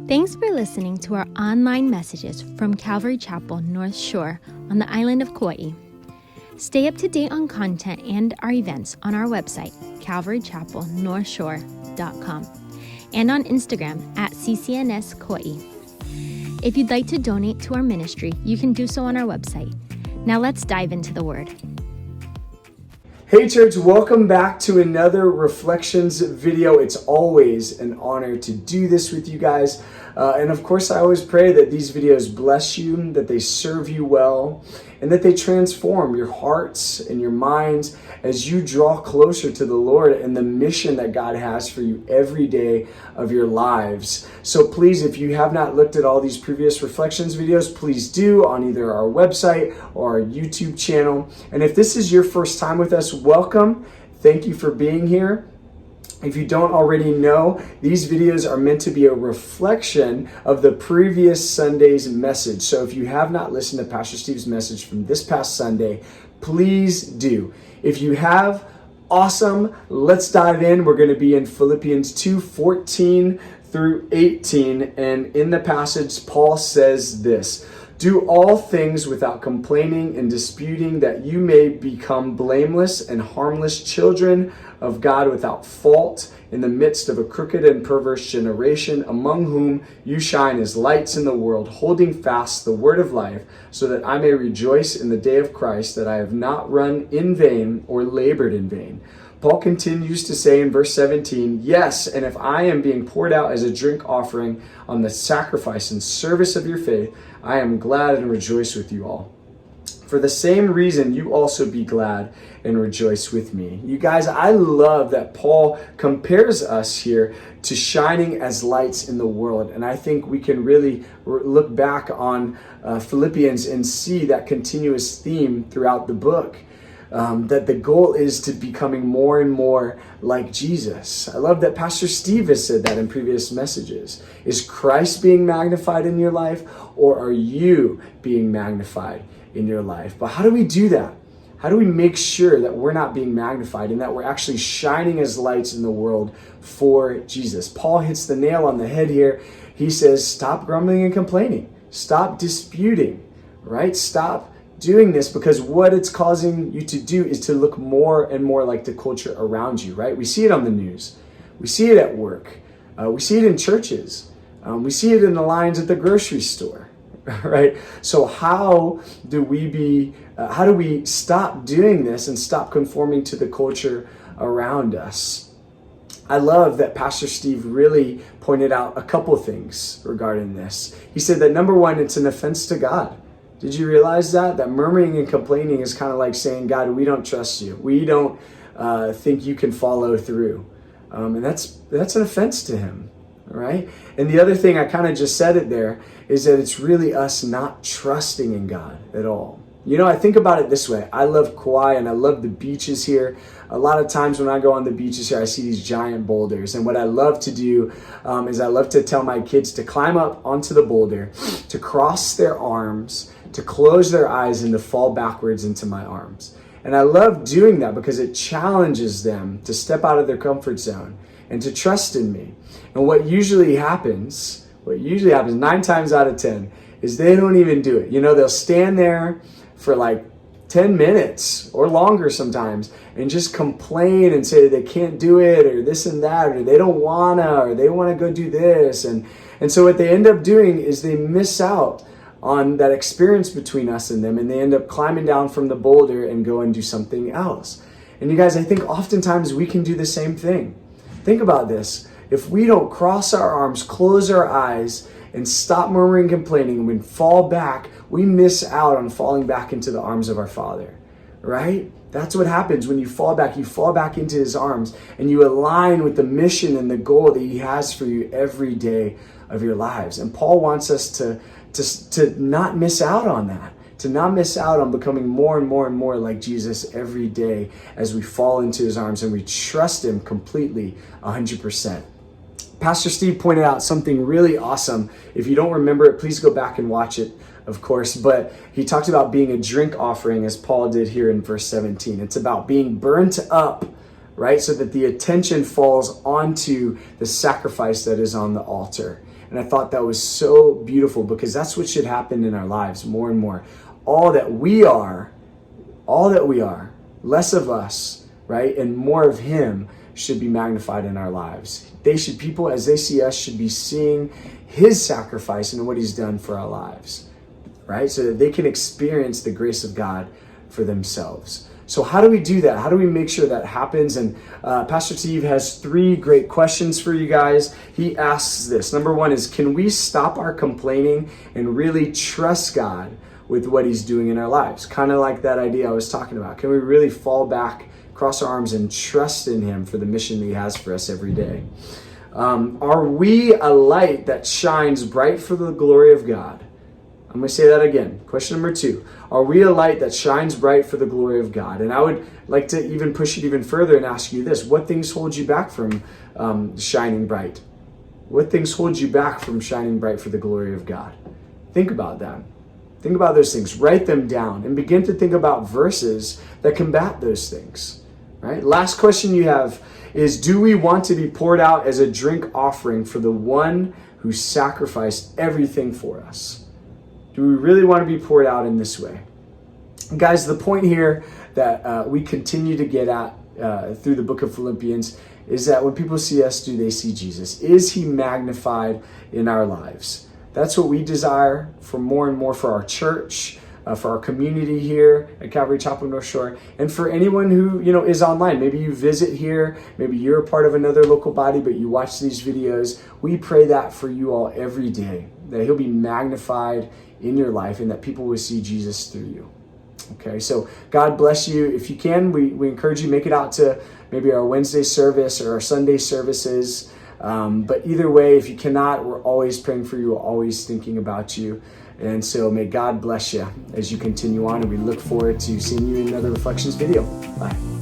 Thanks for listening to our online messages from Calvary Chapel, North Shore on the island of Kauai. Stay up to date on content and our events on our website, calvarychapelnorthshore.com, and on Instagram at CCNS Kauai. If you'd like to donate to our ministry, you can do so on our website. Now let's dive into the Word. Hey church, welcome back to another Reflections video. It's always an honor to do this with you guys. And of course, I always pray that these videos bless you, that they serve you well, and that they transform your hearts and your minds as you draw closer to the Lord and the mission that God has for you every day of your lives. So please, if you have not looked at all these previous Reflections videos, please do on either our website or our YouTube channel. And if this is your first time with us, welcome. Thank you for being here. If you don't already know, these videos are meant to be a reflection of the previous Sunday's message. So if you have not listened to Pastor Steve's message from this past Sunday, please do. If you have, awesome. Let's dive in. We're going to be in Philippians 2:14 through 18. And in the passage, Paul says this: "Do all things without complaining and disputing, that you may become blameless and harmless children of God without fault in the midst of a crooked and perverse generation, among whom you shine as lights in the world, holding fast the word of life, so that I may rejoice in the day of Christ, that I have not run in vain or labored in vain." Paul continues to say in verse 17, "Yes, and if I am being poured out as a drink offering on the sacrifice and service of your faith, I am glad and rejoice with you all. For the same reason, you also be glad and rejoice with me." You guys, I love that Paul compares us here to shining as lights in the world. And I think we can really look back on Philippians and see that continuous theme throughout the book. That the goal is to becoming more and more like Jesus. I love that Pastor Steve has said that in previous messages. Is Christ being magnified in your life, or are you being magnified in your life? But how do we do that? How do we make sure that we're not being magnified and that we're actually shining as lights in the world for Jesus? Paul hits the nail on the head here. He says, stop grumbling and complaining. Stop disputing, right? Stop doing this, because what it's causing you to do is to look more and more like the culture around you, right? We see it on the news. We see it at work. We see it in churches. We see it in the lines at the grocery store, right? So how do we stop doing this and stop conforming to the culture around us? I love that Pastor Steve really pointed out a couple things regarding this. He said that number one, it's an offense to God. Did you realize that? That murmuring and complaining is kind of like saying, God, we don't trust you. We don't think you can follow through. And that's an offense to him, right? And the other thing, I kind of just said it there, is that it's really us not trusting in God at all. You know, I think about it this way. I love Kauai and I love the beaches here. A lot of times when I go on the beaches here, I see these giant boulders. And what I love to do is I love to tell my kids to climb up onto the boulder, to cross their arms, to close their eyes, and to fall backwards into my arms. And I love doing that because it challenges them to step out of their comfort zone and to trust in me. And what usually happens 9 times out of 10 is they don't even do it. You know, they'll stand there for like 10 minutes or longer sometimes and just complain and say they can't do it, or this and that, or they don't wanna, or they wanna go do this. And so what they end up doing is they miss out on that experience between us and them, and they end up climbing down from the boulder and go and do something else. And you guys, I think oftentimes we can do the same thing. Think about this. If we don't cross our arms, close our eyes, and stop murmuring and complaining, and we fall back, we miss out on falling back into the arms of our Father, right? That's what happens when you fall back. You fall back into his arms, and you align with the mission and the goal that he has for you every day of your lives. And Paul wants us to not miss out on that, to not miss out on becoming more and more and more like Jesus every day as we fall into his arms and we trust him completely 100%. Pastor Steve pointed out something really awesome. If you don't remember it, please go back and watch it, of course. But he talked about being a drink offering, as Paul did here in verse 17. It's about being burnt up, right? So that the attention falls onto the sacrifice that is on the altar. And I thought that was so beautiful, because that's what should happen in our lives more and more. All that we are, less of us, right? And more of him should be magnified in our lives. People, as they see us, should be seeing his sacrifice and what he's done for our lives, right? So that they can experience the grace of God for themselves. So how do we do that? How do we make sure that happens? And Pastor Steve has 3 great questions for you guys. He asks this. Number 1 is, can we stop our complaining and really trust God with what he's doing in our lives? Kind of like that idea I was talking about. Can we really fall back, cross our arms, and trust in him for the mission that he has for us every day? Are we a light that shines bright for the glory of God? I'm going to say that again. Question number 2. Are we a light that shines bright for the glory of God? And I would like to even push it even further and ask you this. What things hold you back from shining bright? What things hold you back from shining bright for the glory of God? Think about that. Think about those things. Write them down and begin to think about verses that combat those things. Right? Last question you have is, do we want to be poured out as a drink offering for the one who sacrificed everything for us? Do we really want to be poured out in this way? Guys, the point here that we continue to get at through the book of Philippians is that when people see us, do they see Jesus? Is he magnified in our lives? That's what we desire for more and more for our church, for our community here at Calvary Chapel North Shore, and for anyone who is online. Maybe you visit here, maybe you're a part of another local body, but you watch these videos. We pray that for you all every day, that he'll be magnified in your life and that people will see Jesus through you. Okay, so God bless you. If you can, we encourage you, make it out to maybe our Wednesday service or our Sunday services. But either way, if you cannot, we're always praying for you, always thinking about you. And so may God bless you as you continue on, and we look forward to seeing you in another Reflections video. Bye.